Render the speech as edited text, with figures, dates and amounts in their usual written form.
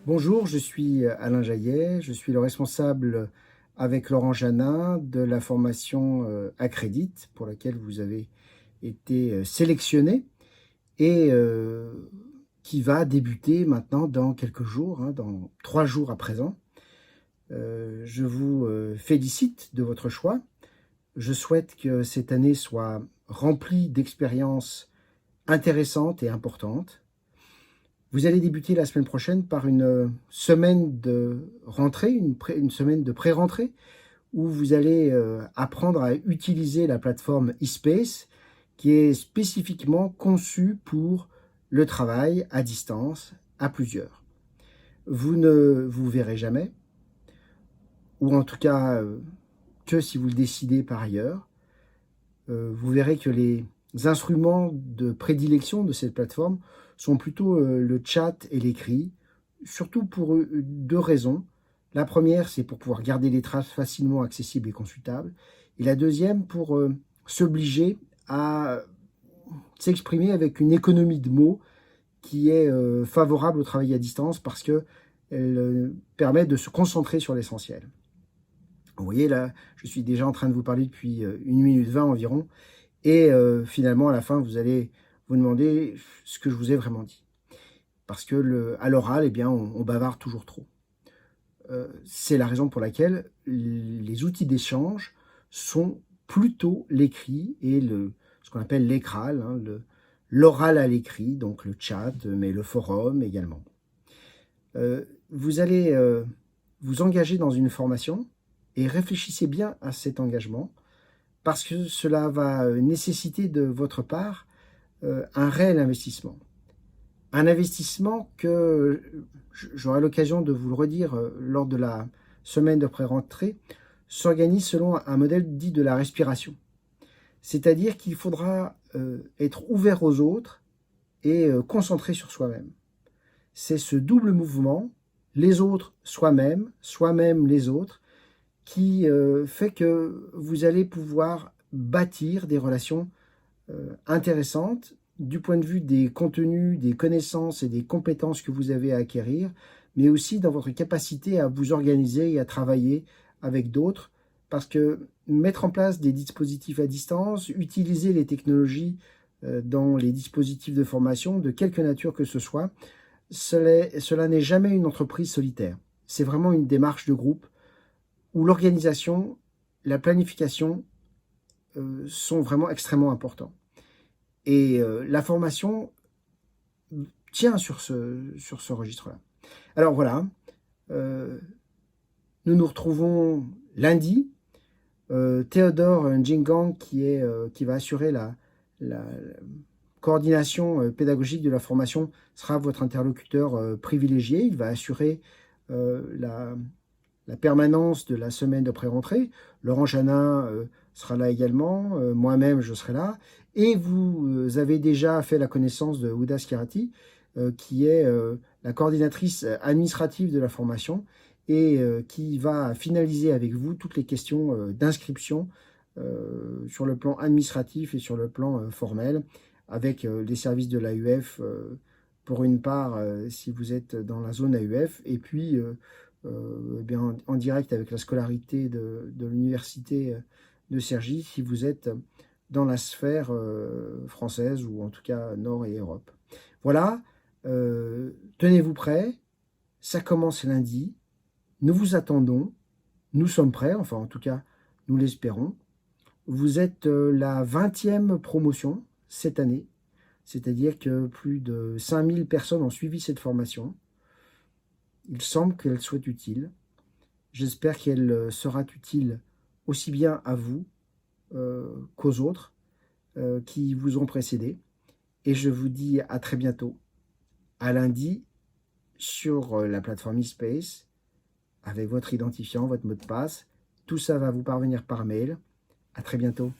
Bonjour, je suis Alain Jaillet, je suis le responsable avec Laurent Janin de la formation Accredit pour laquelle vous avez été sélectionné et qui va débuter maintenant dans quelques jours, dans 3 jours à présent. Je vous félicite de votre choix. Je souhaite que cette année soit remplie d'expériences intéressantes et importantes. Vous allez débuter la semaine prochaine par une semaine de rentrée, une semaine de pré-rentrée, où vous allez apprendre à utiliser la plateforme eSpace, qui est spécifiquement conçue pour le travail à distance, à plusieurs. Vous ne vous verrez jamais, ou en tout cas que si vous le décidez par ailleurs. Vous verrez que les instruments de prédilection de cette plateforme sont plutôt le chat et l'écrit, surtout pour deux raisons. La première, c'est pour pouvoir garder les traces facilement accessibles et consultables. Et la deuxième, pour s'obliger à s'exprimer avec une économie de mots qui est favorable au travail à distance parce qu'elle permet de se concentrer sur l'essentiel. Vous voyez là, je suis déjà en train de vous parler depuis 1 minute 20 environ. Et finalement, à la fin, vous allez vous demander ce que je vous ai vraiment dit. Parce que à l'oral, eh bien, on bavarde toujours trop. C'est la raison pour laquelle les outils d'échange sont plutôt l'écrit et ce qu'on appelle l'écral, l'oral à l'écrit, donc le chat, mais le forum également. Vous allez vous engager dans une formation et réfléchissez bien à cet engagement parce que cela va nécessiter de votre part un réel investissement. Un investissement que j'aurai l'occasion de vous le redire lors de la semaine de pré-rentrée, s'organise selon un modèle dit de la respiration. C'est-à-dire qu'il faudra être ouvert aux autres et concentré sur soi-même. C'est ce double mouvement, les autres soi-même, soi-même les autres, qui fait que vous allez pouvoir bâtir des relations intéressantes du point de vue des contenus, des connaissances et des compétences que vous avez à acquérir, mais aussi dans votre capacité à vous organiser et à travailler avec d'autres, parce que mettre en place des dispositifs à distance, utiliser les technologies dans les dispositifs de formation, de quelque nature que ce soit, cela n'est jamais une entreprise solitaire. C'est vraiment une démarche de groupe où l'organisation, la planification sont vraiment extrêmement importants. Et la formation tient sur ce registre-là. Alors voilà, euh, nous nous retrouvons lundi. Théodore Njingang, qui va assurer la coordination pédagogique de la formation, sera votre interlocuteur privilégié. Il va assurer la permanence de la semaine de pré-rentrée. Laurent Janin sera là également, moi-même je serai là. Et vous avez déjà fait la connaissance de Ouda Skirati, qui est la coordinatrice administrative de la formation et qui va finaliser avec vous toutes les questions d'inscription sur le plan administratif et sur le plan formel, avec les services de l'AUF pour une part si vous êtes dans la zone AUF, et puis eh bien, en direct avec la scolarité de l'université de Cergy si vous êtes dans la sphère française ou en tout cas Nord et Europe. Voilà, tenez-vous prêts, ça commence lundi, nous vous attendons, nous sommes prêts, enfin en tout cas nous l'espérons. Vous êtes la 20e promotion cette année, c'est-à-dire que plus de 5000 personnes ont suivi cette formation. Il semble qu'elle soit utile. J'espère qu'elle sera utile aussi bien à vous qu'aux autres qui vous ont précédé. Et je vous dis à très bientôt, à lundi, sur la plateforme eSpace, avec votre identifiant, votre mot de passe. Tout ça va vous parvenir par mail. À très bientôt.